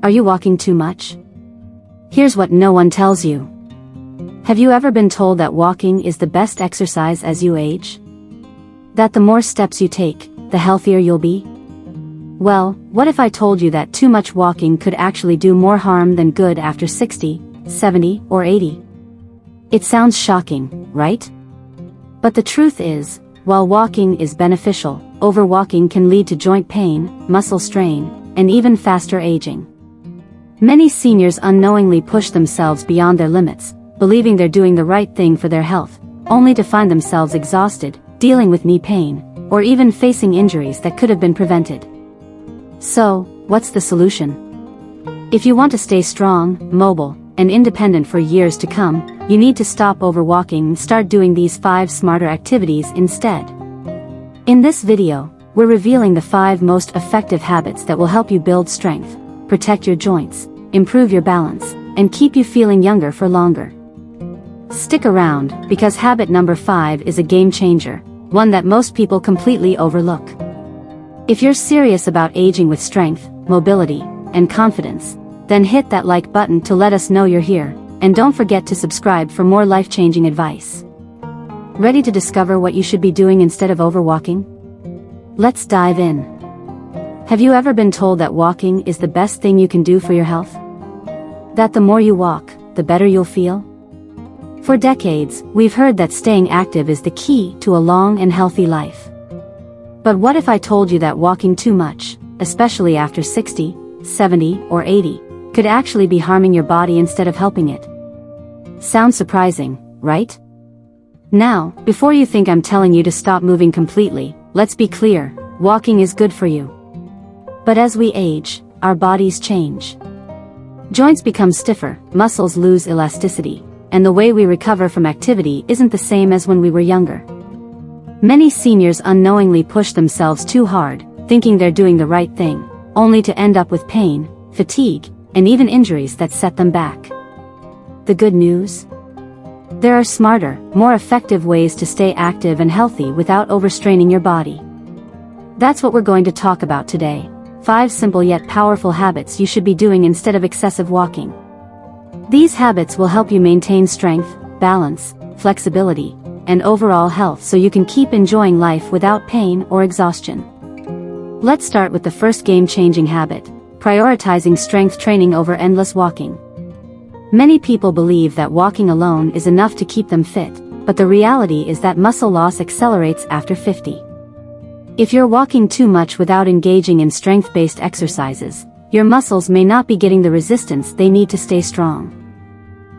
Are you walking too much? Here's what no one tells you. Have you ever been told that walking is the best exercise as you age? That the more steps you take, the healthier you'll be? Well, what if I told you that too much walking could actually do more harm than good after 60, 70, or 80? It sounds shocking, right? But the truth is, while walking is beneficial, overwalking can lead to joint pain, muscle strain, and even faster aging. Many seniors unknowingly push themselves beyond their limits, believing they're doing the right thing for their health, only to find themselves exhausted, dealing with knee pain, or even facing injuries that could have been prevented. So, what's the solution? If you want to stay strong, mobile, and independent for years to come, you need to stop overwalking and start doing these 5 smarter activities instead. In this video, we're revealing the 5 most effective habits that will help you build strength, protect your joints, improve your balance, and keep you feeling younger for longer. Stick around, because habit number 5 is a game changer, one that most people completely overlook. If you're serious about aging with strength, mobility, and confidence, then hit that like button to let us know you're here, and don't forget to subscribe for more life-changing advice. Ready to discover what you should be doing instead of overwalking? Let's dive in. Have you ever been told that walking is the best thing you can do for your health? That the more you walk, the better you'll feel? For decades, we've heard that staying active is the key to a long and healthy life. But what if I told you that walking too much, especially after 60, 70, or 80, could actually be harming your body instead of helping it? Sounds surprising, right? Now, before you think I'm telling you to stop moving completely, let's be clear, walking is good for you. But as we age, our bodies change. Joints become stiffer, muscles lose elasticity, and the way we recover from activity isn't the same as when we were younger. Many seniors unknowingly push themselves too hard, thinking they're doing the right thing, only to end up with pain, fatigue, and even injuries that set them back. The good news? There are smarter, more effective ways to stay active and healthy without overstraining your body. That's what we're going to talk about today. 5 simple yet powerful habits you should be doing instead of excessive walking. These habits will help you maintain strength, balance, flexibility, and overall health so you can keep enjoying life without pain or exhaustion. Let's start with the first game-changing habit, prioritizing strength training over endless walking. Many people believe that walking alone is enough to keep them fit, but the reality is that muscle loss accelerates after 50. If you're walking too much without engaging in strength-based exercises, your muscles may not be getting the resistance they need to stay strong.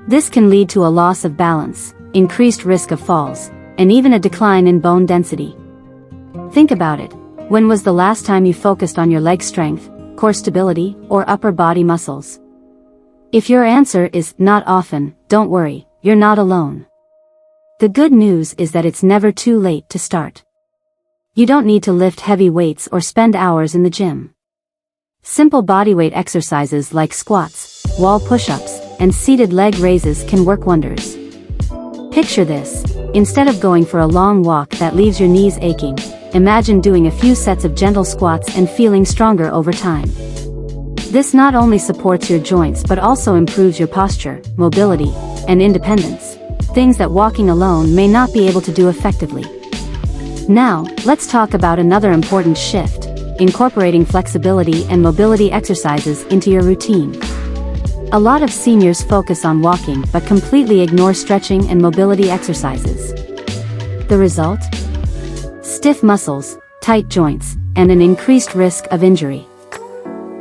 This can lead to a loss of balance, increased risk of falls, and even a decline in bone density. Think about it. When was the last time you focused on your leg strength, core stability, or upper body muscles? If your answer is not often, don't worry, you're not alone. The good news is that it's never too late to start. You don't need to lift heavy weights or spend hours in the gym. Simple bodyweight exercises like squats, wall push-ups, and seated leg raises can work wonders. Picture this. Instead of going for a long walk that leaves your knees aching, imagine doing a few sets of gentle squats and feeling stronger over time. This not only supports your joints but also improves your posture, mobility, and independence, things that walking alone may not be able to do effectively. Now, let's talk about another important shift, incorporating flexibility and mobility exercises into your routine. A lot of seniors focus on walking but completely ignore stretching and mobility exercises. The result? Stiff muscles, tight joints, and an increased risk of injury.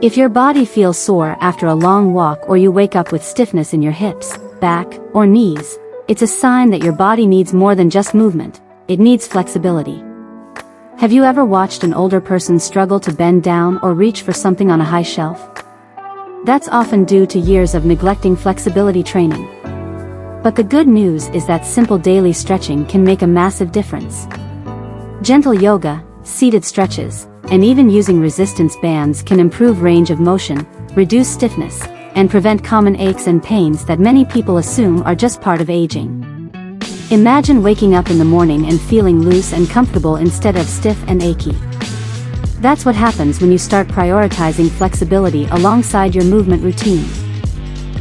If your body feels sore after a long walk or you wake up with stiffness in your hips, back, or knees, it's a sign that your body needs more than just movement. It needs flexibility. Have you ever watched an older person struggle to bend down or reach for something on a high shelf? That's often due to years of neglecting flexibility training. But the good news is that simple daily stretching can make a massive difference. Gentle yoga, seated stretches, and even using resistance bands can improve range of motion, reduce stiffness, and prevent common aches and pains that many people assume are just part of aging. Imagine waking up in the morning and feeling loose and comfortable instead of stiff and achy. That's what happens when you start prioritizing flexibility alongside your movement routine.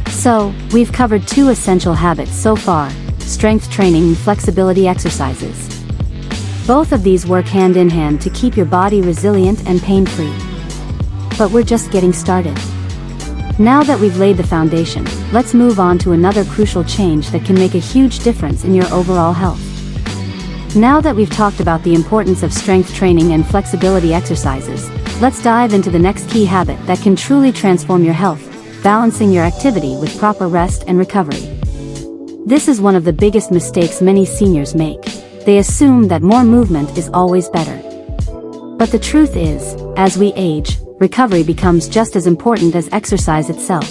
So, we've covered 2 essential habits so far: strength training and flexibility exercises. Both of these work hand in hand to keep your body resilient and pain-free. But we're just getting started. Now that we've laid the foundation, let's move on to another crucial change that can make a huge difference in your overall health. Now that we've talked about the importance of strength training and flexibility exercises, let's dive into the next key habit that can truly transform your health: balancing your activity with proper rest and recovery. This is one of the biggest mistakes many seniors make. They assume that more movement is always better. But the truth is, as we age, recovery becomes just as important as exercise itself.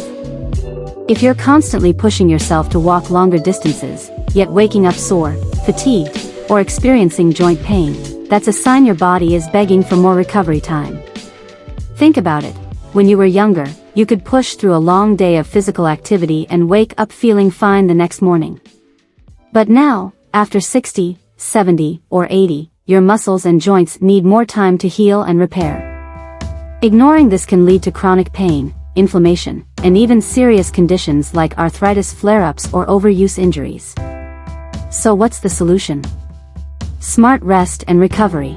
If you're constantly pushing yourself to walk longer distances, yet waking up sore, fatigued, or experiencing joint pain, that's a sign your body is begging for more recovery time. Think about it. When you were younger, you could push through a long day of physical activity and wake up feeling fine the next morning. But now, after 60, 70, or 80, your muscles and joints need more time to heal and repair. Ignoring this can lead to chronic pain, inflammation, and even serious conditions like arthritis flare-ups or overuse injuries. So what's the solution? Smart rest and recovery.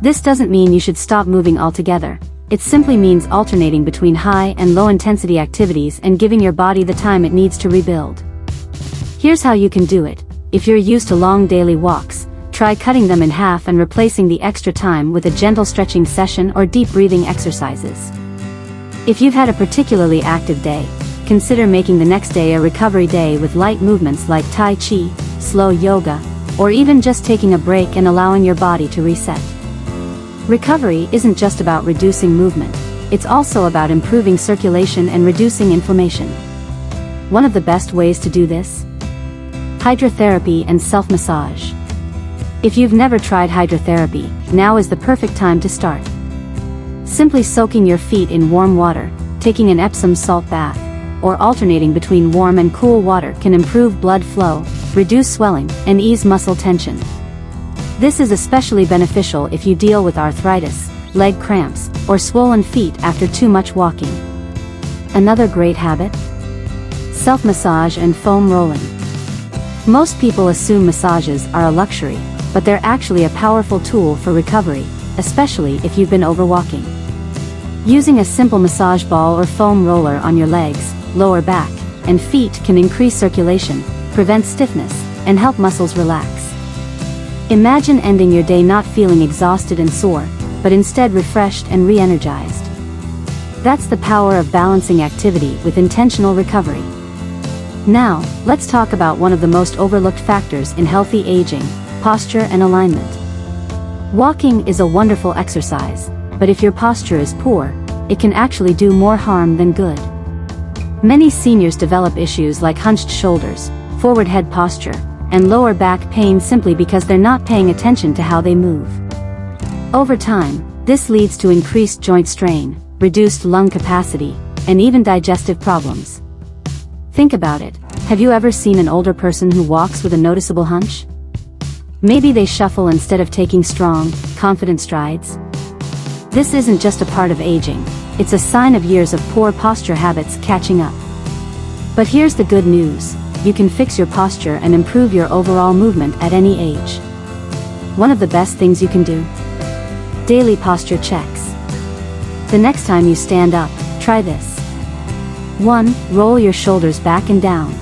This doesn't mean you should stop moving altogether. It simply means alternating between high and low intensity activities and giving your body the time it needs to rebuild. Here's how you can do it. If you're used to long daily walks, try cutting them in half and replacing the extra time with a gentle stretching session or deep breathing exercises. If you've had a particularly active day, consider making the next day a recovery day with light movements like Tai Chi, slow yoga, or even just taking a break and allowing your body to reset. Recovery isn't just about reducing movement, it's also about improving circulation and reducing inflammation. One of the best ways to do this? Hydrotherapy and self-massage. If you've never tried hydrotherapy, now is the perfect time to start. Simply soaking your feet in warm water, taking an Epsom salt bath, or alternating between warm and cool water can improve blood flow, reduce swelling, and ease muscle tension. This is especially beneficial if you deal with arthritis, leg cramps, or swollen feet after too much walking. Another great habit? Self-massage and foam rolling. Most people assume massages are a luxury, but they're actually a powerful tool for recovery, especially if you've been overwalking. Using a simple massage ball or foam roller on your legs, lower back, and feet can increase circulation, prevent stiffness, and help muscles relax. Imagine ending your day not feeling exhausted and sore, but instead refreshed and re-energized. That's the power of balancing activity with intentional recovery. Now, let's talk about one of the most overlooked factors in healthy aging: posture and alignment. Walking is a wonderful exercise, but if your posture is poor, it can actually do more harm than good. Many seniors develop issues like hunched shoulders, forward head posture, and lower back pain simply because they're not paying attention to how they move. Over time, this leads to increased joint strain, reduced lung capacity, and even digestive problems. Think about it. Have you ever seen an older person who walks with a noticeable hunch? Maybe they shuffle instead of taking strong, confident strides. This isn't just a part of aging, it's a sign of years of poor posture habits catching up. But here's the good news: you can fix your posture and improve your overall movement at any age. One of the best things you can do? Daily posture checks. The next time you stand up, try this. 1. Roll your shoulders back and down.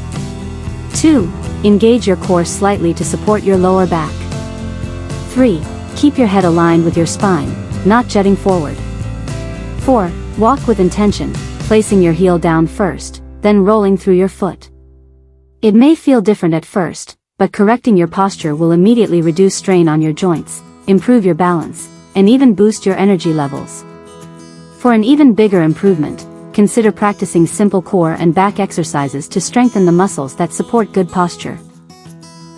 2. Engage your core slightly to support your lower back. 3. Keep your head aligned with your spine, not jutting forward. 4. Walk with intention, placing your heel down first, then rolling through your foot. It may feel different at first, but correcting your posture will immediately reduce strain on your joints, improve your balance, and even boost your energy levels. For an even bigger improvement, consider practicing simple core and back exercises to strengthen the muscles that support good posture.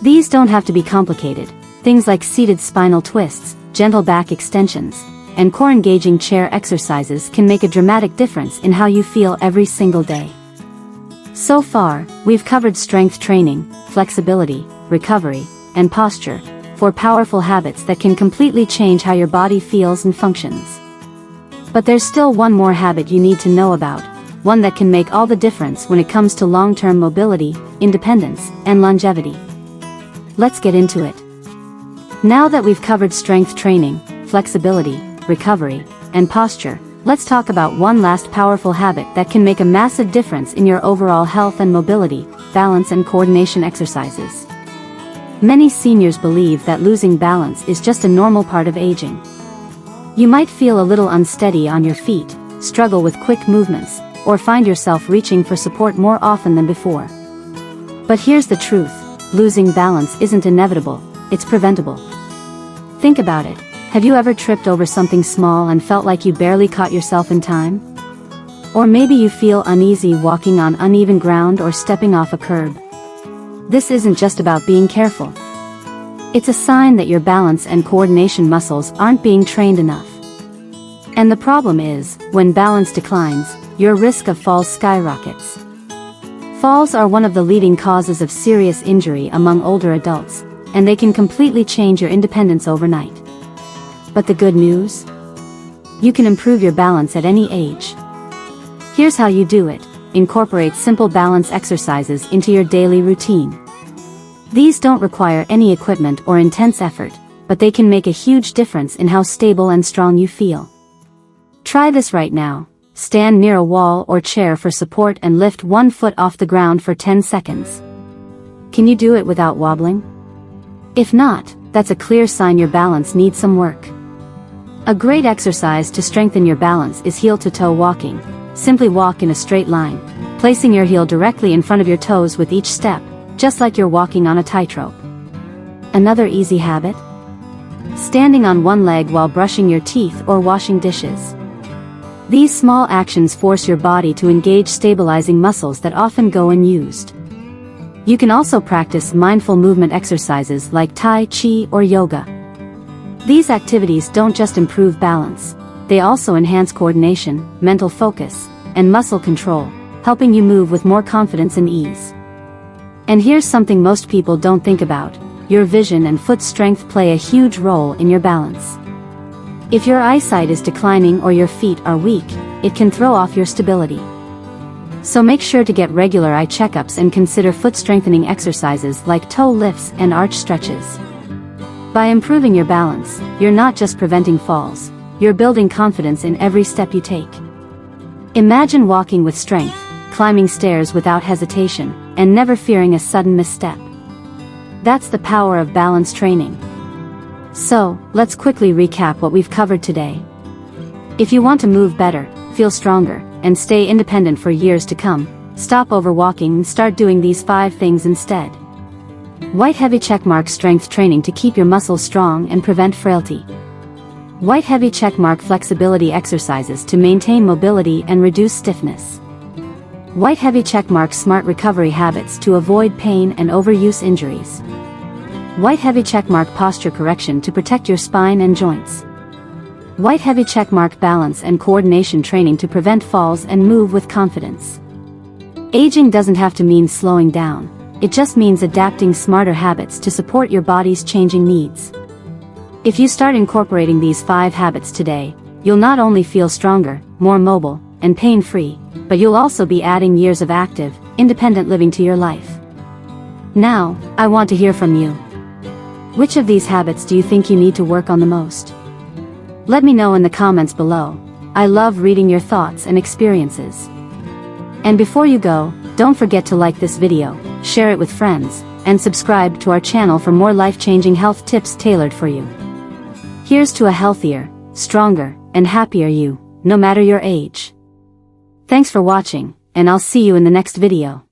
These don't have to be complicated. Things like seated spinal twists, gentle back extensions, and core-engaging chair exercises can make a dramatic difference in how you feel every single day. So far, we've covered strength training, flexibility, recovery, and posture, 4 powerful habits that can completely change how your body feels and functions. But there's still one more habit you need to know about, one that can make all the difference when it comes to long-term mobility, independence, and longevity. Let's get into it. Now that we've covered strength training, flexibility, recovery, and posture, let's talk about one last powerful habit that can make a massive difference in your overall health and mobility: balance and coordination exercises. Many seniors believe that losing balance is just a normal part of aging. You might feel a little unsteady on your feet, struggle with quick movements, or find yourself reaching for support more often than before. But here's the truth: losing balance isn't inevitable, it's preventable. Think about it. Have you ever tripped over something small and felt like you barely caught yourself in time? Or maybe you feel uneasy walking on uneven ground or stepping off a curb. This isn't just about being careful. It's a sign that your balance and coordination muscles aren't being trained enough. And the problem is, when balance declines, your risk of falls skyrockets. Falls are one of the leading causes of serious injury among older adults, and they can completely change your independence overnight. But the good news? You can improve your balance at any age. Here's how you do it: incorporate simple balance exercises into your daily routine. These don't require any equipment or intense effort, but they can make a huge difference in how stable and strong you feel. Try this right now. Stand near a wall or chair for support and lift one foot off the ground for 10 seconds. Can you do it without wobbling? If not, that's a clear sign your balance needs some work. A great exercise to strengthen your balance is heel-to-toe walking. Simply walk in a straight line, placing your heel directly in front of your toes with each step, just like you're walking on a tightrope. Another easy habit? Standing on one leg while brushing your teeth or washing dishes. These small actions force your body to engage stabilizing muscles that often go unused. You can also practice mindful movement exercises like Tai Chi or yoga. These activities don't just improve balance, they also enhance coordination, mental focus, and muscle control, helping you move with more confidence and ease. And here's something most people don't think about: your vision and foot strength play a huge role in your balance. If your eyesight is declining or your feet are weak, it can throw off your stability. So make sure to get regular eye checkups and consider foot strengthening exercises like toe lifts and arch stretches. By improving your balance, you're not just preventing falls, you're building confidence in every step you take. Imagine walking with strength, climbing stairs without hesitation, and never fearing a sudden misstep. That's the power of balance training. So, let's quickly recap what we've covered today. If you want to move better, feel stronger, and stay independent for years to come, stop overwalking and start doing these 5 things instead. White heavy checkmark: strength training to keep your muscles strong and prevent frailty. White heavy checkmark: flexibility exercises to maintain mobility and reduce stiffness. White heavy checkmark: smart recovery habits to avoid pain and overuse injuries. White heavy checkmark: posture correction to protect your spine and joints. White heavy checkmark: balance and coordination training to prevent falls and move with confidence. Aging doesn't have to mean slowing down, it just means adapting smarter habits to support your body's changing needs. If you start incorporating these 5 habits today, you'll not only feel stronger, more mobile, and pain-free, but you'll also be adding years of active, independent living to your life. Now, I want to hear from you. Which of these habits do you think you need to work on the most? Let me know in the comments below. I love reading your thoughts and experiences. And before you go, don't forget to like this video, share it with friends, and subscribe to our channel for more life-changing health tips tailored for you. Here's to a healthier, stronger, and happier you, no matter your age. Thanks for watching, and I'll see you in the next video.